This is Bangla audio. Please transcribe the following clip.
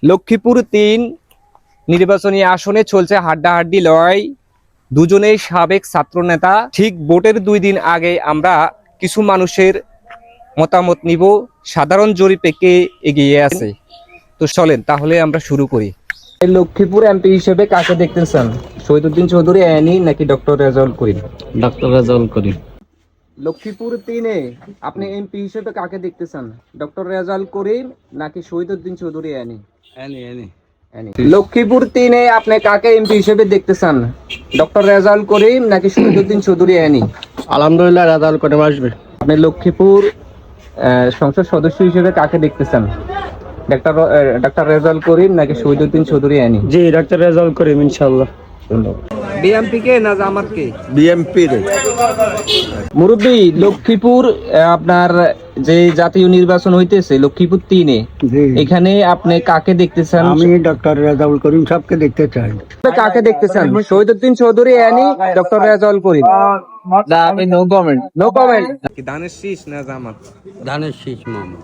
লক্ষ্মীপুর ৩ নির্বাচনী আসনে চলছে হাড্ডাহাড্ডি লড়াই। দুজনেই সাবেক ছাত্রনেতা। ঠিক ভোটের 2 দিন আগে আমরা কিছু মানুষের মতামত নিব। সাধারণ জরিপে কে এগিয়ে আছে, তো চলেন তাহলে আমরা শুরু করি। লক্ষ্মীপুর এমপি হিসেবে কাকে দেখতেছেন, শহীদুদ্দিন চৌধুরী অ্যানি নাকি ডক্টর রেজাউল করিম? ডক্টর রেজাউল করিম। লক্ষ্মীপুর 3-এ আপনি এমপি হিসেবে কাকে দেখতেছেন, ডক্টর রেজাউল করিম নাকি শহীদুদ্দিন চৌধুরী অ্যানি? লক্ষ্মীপুর 3-এ আপনি কাকে এমপি হিসেবে দেখতেছেন, ডক্টর রেজাউল করিম নাকি শহীদুদ্দিন চৌধুরী অ্যানি? আলহামদুলিল্লাহ রেজাউল করিম আসবে। আপনি লক্ষ্মীপুর সংসদ সদস্য হিসেবে কাকে দেখতেছেন, ডক্টর রেজাউল করিম নাকি শহীদুদ্দিন চৌধুরী অ্যানি? জি ডক্টর রেজাউল করিম ইনশাআল্লাহ। বিএমপি কে না জামাত কে? বিএমপি রে। মুরব্বী, লক্ষ্মীপুর আপনার যে জাতীয় নির্বাচন হইতেছে লক্ষ্মীপুর 3-এ, এখানে আপনি কাকে দেখতেছেন? আমি ডক্টর রেজাউল করিম সবকে দেখতে চাই। কাকে দেখতেছেন, শহীদুদ্দিন চৌধুরী অ্যানি, ডক্টর রেজাউল করিম? আমি নো কমেন্ট। No comment. কি ধানের শীষ না জামাত? ধানের শীষ মামা।